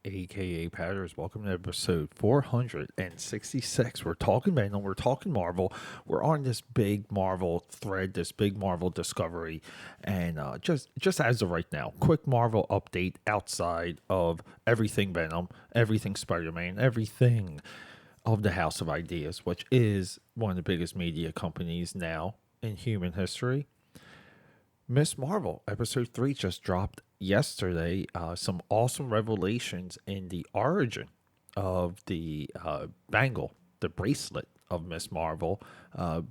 AKAPADers. Welcome to episode 466. We're talking Venom, we're talking Marvel. We're on this big Marvel thread, this big Marvel discovery. And just as of right now, quick Marvel update outside of everything Venom, everything Spider-Man, everything of the House of Ideas, which is one of the biggest media companies now in human history. Miss Marvel episode 3 just dropped yesterday. Some awesome revelations in the origin of the bangle, the bracelet of Miss Marvel,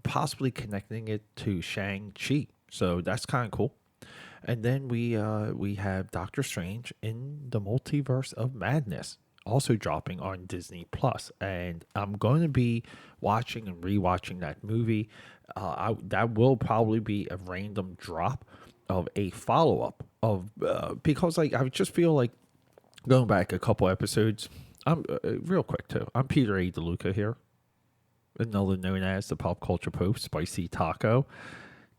possibly connecting it to Shang-Chi. So that's kind of cool. And then we have Doctor Strange in the Multiverse of Madness also dropping on Disney Plus, and I'm going to be watching and rewatching that movie. That will probably be a random drop of a follow up of because like I just feel like going back a couple episodes. I'm real quick too. I'm Peter A. DeLuca here, another known as the Pop Culture Pope, Spicy Taco,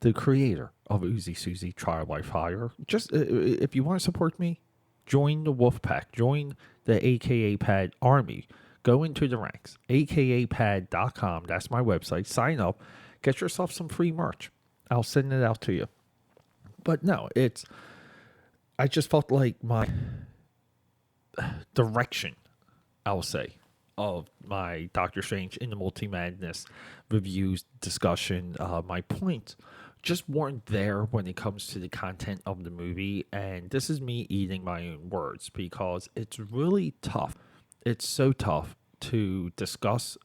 the creator of Uzi Susie Trial by Fire. Just if you want to support me, join the Wolf Pack, join the AKAPAD army. Go into the ranks, akapad.com. That's my website. Sign up, get yourself some free merch. I'll send it out to you. But no, I just felt like my direction, I'll say, of my Doctor Strange in the Multi Madness reviews discussion, my points just weren't there when it comes to the content of the movie. And this is me eating my own words because it's really tough. It's so tough to discuss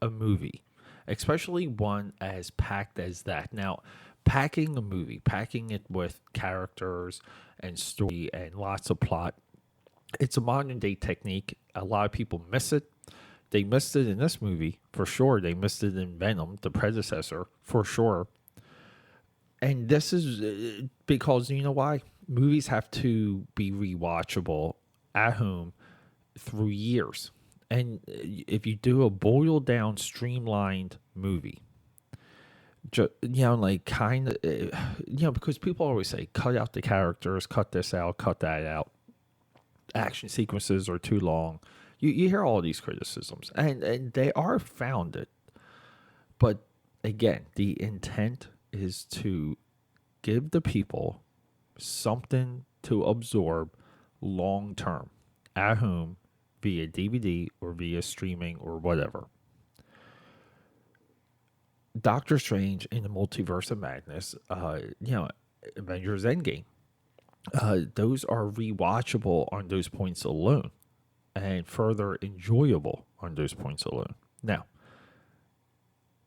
a movie, especially one as packed as that. Now, packing a movie, packing it with characters and story and lots of plot, it's a modern day technique. A lot of people miss it. They missed it in this movie for sure. They missed it in Venom, the predecessor, for sure. And this is because you know why? Movies have to be rewatchable at home through years. And if you do a boiled down, streamlined movie, like kind of, because people always say, cut out the characters, cut this out, cut that out. Action sequences are too long. You hear all these criticisms, and they are founded. But again, the intent is to give the people something to absorb long term at home via DVD or via streaming or whatever. Doctor Strange in the Multiverse of Madness, Avengers Endgame, those are rewatchable on those points alone and further enjoyable on those points alone. Now,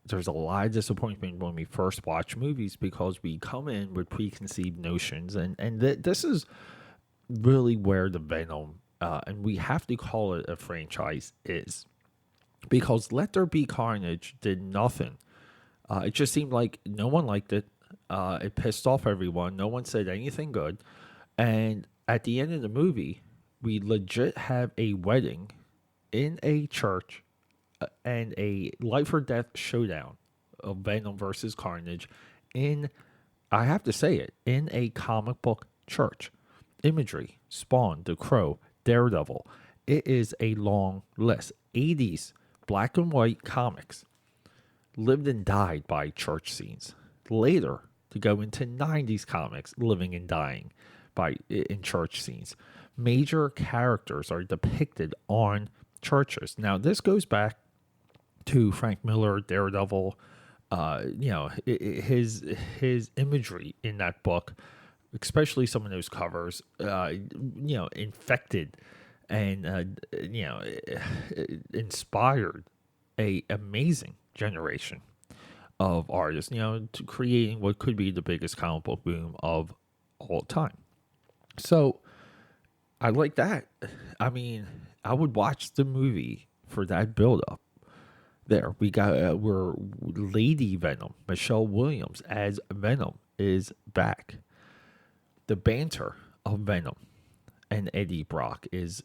there's a lot of disappointment when we first watch movies because we come in with preconceived notions, and this is really where the Venom, and we have to call it a franchise, is. Because Let There Be Carnage did nothing. It just seemed like no one liked it. It pissed off everyone. No one said anything good. And at the end of the movie, we legit have a wedding in a church and a life or death showdown of Venom versus Carnage in, I have to say it, in a comic book church. Imagery, Spawn, The Crow, Daredevil. It is a long list. 80s black and white comics lived and died by church scenes. Later, to go into 90s comics living and dying in church scenes. Major characters are depicted on churches. Now, this goes back to Frank Miller, Daredevil, his imagery in that book, especially some of those covers, infected and inspired a amazing generation of artists, to creating what could be the biggest comic book boom of all time. So I like that. I mean, I would watch the movie for that build up. There, we're Lady Venom, Michelle Williams as Venom is back. The banter of Venom and Eddie Brock is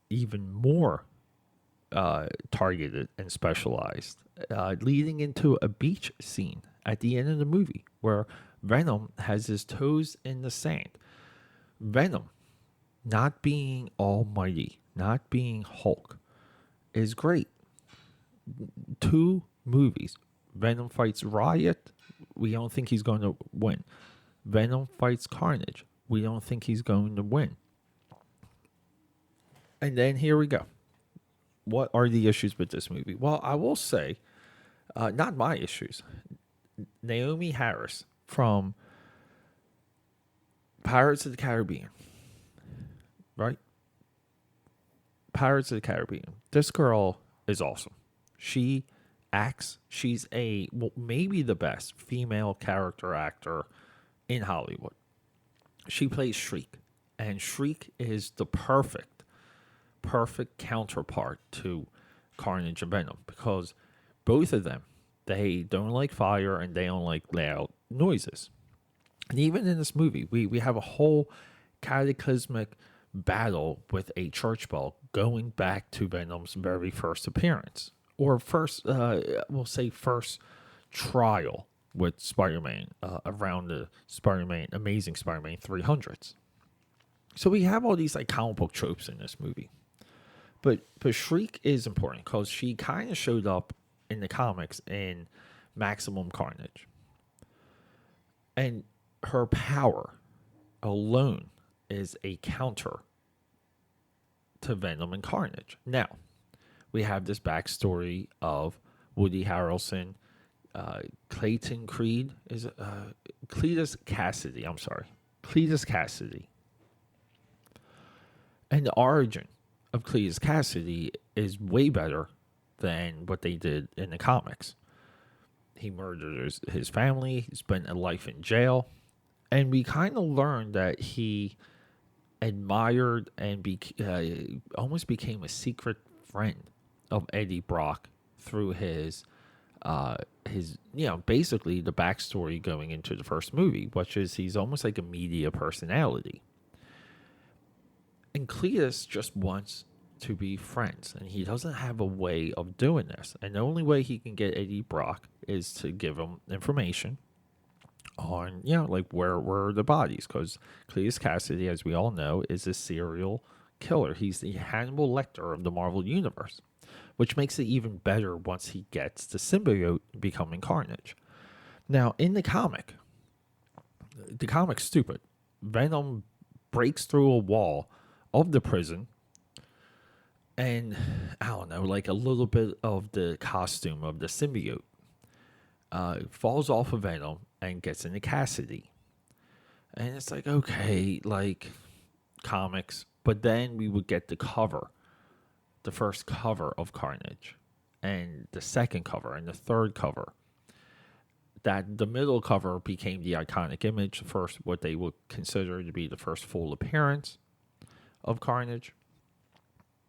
even more targeted and specialized, leading into a beach scene at the end of the movie, where Venom has his toes in the sand. Venom not being almighty, not being Hulk, is great. Two movies. Venom fights Riot. We don't think he's going to win. Venom fights Carnage. We don't think he's going to win. And then here we go. What are the issues with this movie? Well, I will say, not my issues. Naomi Harris from Pirates of the Caribbean, right? Pirates of the Caribbean. This girl is awesome. She acts, she's maybe the best female character actor in Hollywood. She plays Shriek, and Shriek is the perfect counterpart to Carnage and Venom, because both of them, they don't like fire and they don't like loud noises. And even in this movie, we have a whole cataclysmic battle with a church bell going back to Venom's very first appearance, or first, we'll say first trial with Spider-Man, around the Amazing Spider-Man 300s. So we have all these like comic book tropes in this movie. But Shriek is important because she kind of showed up in the comics in Maximum Carnage. And her power alone is a counter to Venom and Carnage. Now, we have this backstory of Woody Harrelson, Clayton Creed, Cletus Cassidy, Cletus Cassidy. And the origin of Cletus Cassidy is way better than what they did in the comics. He murdered his family, he spent a life in jail, and we kind of learned that he admired and almost became a secret friend of Eddie Brock through his basically the backstory going into the first movie, which is he's almost like a media personality. And Cletus just wants to be friends, and he doesn't have a way of doing this. And the only way he can get Eddie Brock is to give him information on, like where are the bodies, because Cletus Cassidy, as we all know, is a serial killer. He's the Hannibal Lecter of the Marvel Universe, which makes it even better once he gets the symbiote becoming Carnage. Now, in the comic's stupid. Venom breaks through a wall of the prison, and I don't know, like a little bit of the costume of the symbiote falls off of Venom and gets into Cassidy. And it's like, okay, like comics. But then we would get the first cover of Carnage, and the second cover, and the third cover. That the middle cover became the iconic image, the first, what they would consider to be the first full appearance of Carnage.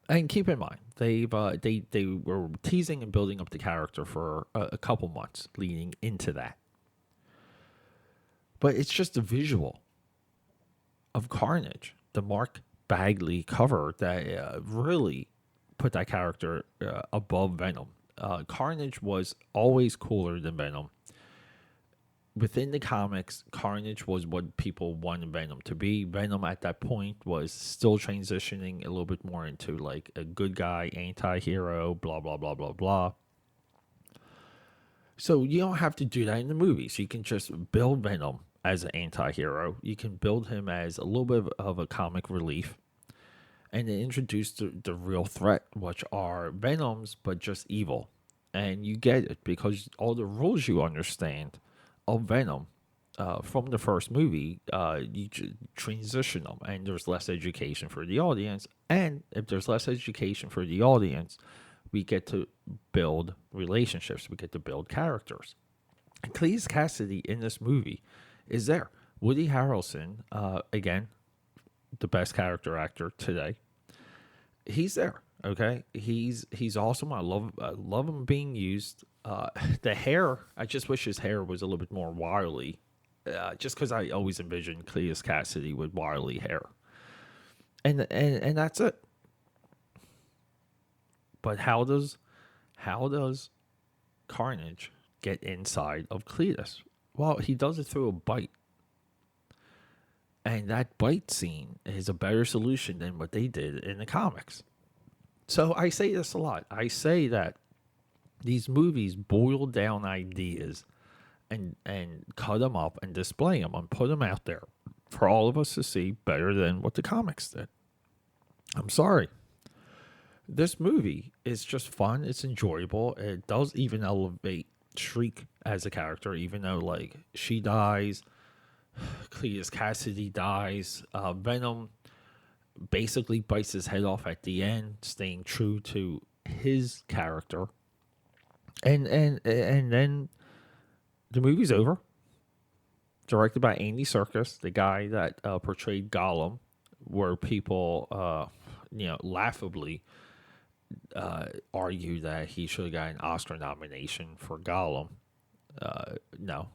And keep in mind, they were teasing and building up the character for a couple months leading into that. But it's just a visual of Carnage, the Mark Bagley cover, that really put that character above Venom. Carnage was always cooler than Venom. Within the comics, Carnage was what people wanted Venom to be. Venom at that point was still transitioning a little bit more into like a good guy, anti-hero, blah, blah, blah, blah, blah. So you don't have to do that in the movies. You can just build Venom as an anti-hero. You can build him as a little bit of a comic relief. And then introduce the real threat, which are Venoms, but just evil. And you get it because all the rules you understand of Venom from the first movie, you transition them, and there's less education for the audience. And if there's less education for the audience, we get to build relationships, we get to build characters. And Cletus Cassidy in this movie is there. Woody Harrelson, again, the best character actor today, he's there. Okay, he's awesome. I love him being used. The hair, I just wish his hair was a little bit more wily, just because I always envisioned Cletus Cassidy with wily hair, and that's it. But how does Carnage get inside of Cletus? Well, he does it through a bite. And that bite scene is a better solution than what they did in the comics. So I say this a lot. I say that these movies boil down ideas and cut them up and display them and put them out there for all of us to see better than what the comics did. I'm sorry. This movie is just fun. It's enjoyable. It does even elevate Shriek as a character, even though like she dies, Cletus Cassidy dies. Venom basically bites his head off at the end, staying true to his character. And then the movie's over. Directed by Andy Serkis, the guy that portrayed Gollum, where people, laughably argue that he should have got an Oscar nomination for Gollum. No,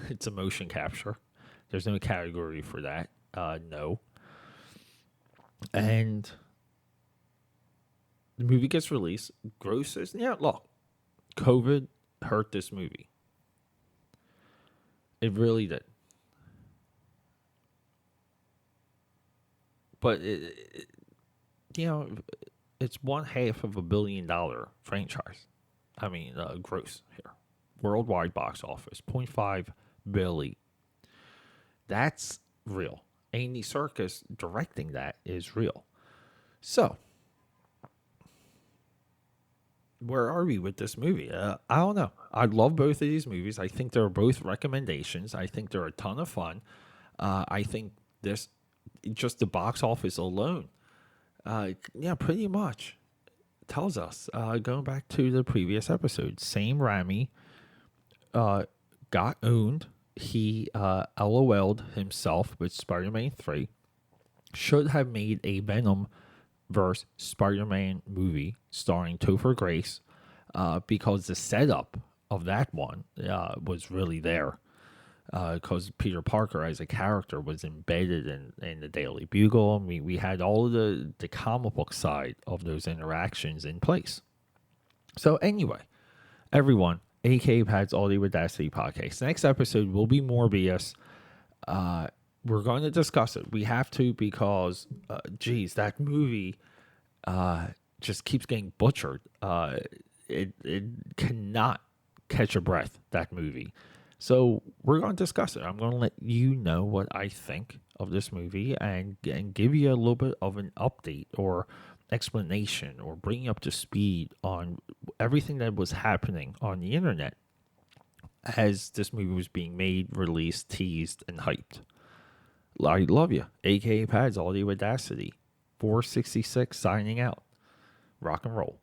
it's a motion capture. There's no category for that. No. And the movie gets released. Grosses. Yeah, look, COVID hurt this movie. It really did. But, it's $500 million franchise. I mean, gross here. Worldwide box office, 0.5 billion. That's real. Andy Serkis directing that is real. So, where are we with this movie? I don't know. I love both of these movies. I think they're both recommendations. I think they're a ton of fun. I think this, just the box office alone, pretty much tells us, going back to the previous episode, Sam Raimi got owned. He LOL'd himself with Spider-Man 3. Should have made a Venom versus Spider-Man movie starring Topher Grace, because the setup of that one was really there. Because Peter Parker as a character was embedded in the Daily Bugle. We had all of the comic book side of those interactions in place. So anyway, everyone, AKAPAD's Audio Audacity Podcast. Next episode will be Morbius. We're going to discuss it. We have to because, that movie just keeps getting butchered. It cannot catch a breath, that movie. So we're going to discuss it. I'm going to let you know what I think of this movie and give you a little bit of an update or explanation or bring you up to speed on everything that was happening on the internet as this movie was being made, released, teased, and hyped. I love you. AKAPAD's Audio Audacity. 466 signing out. Rock and roll.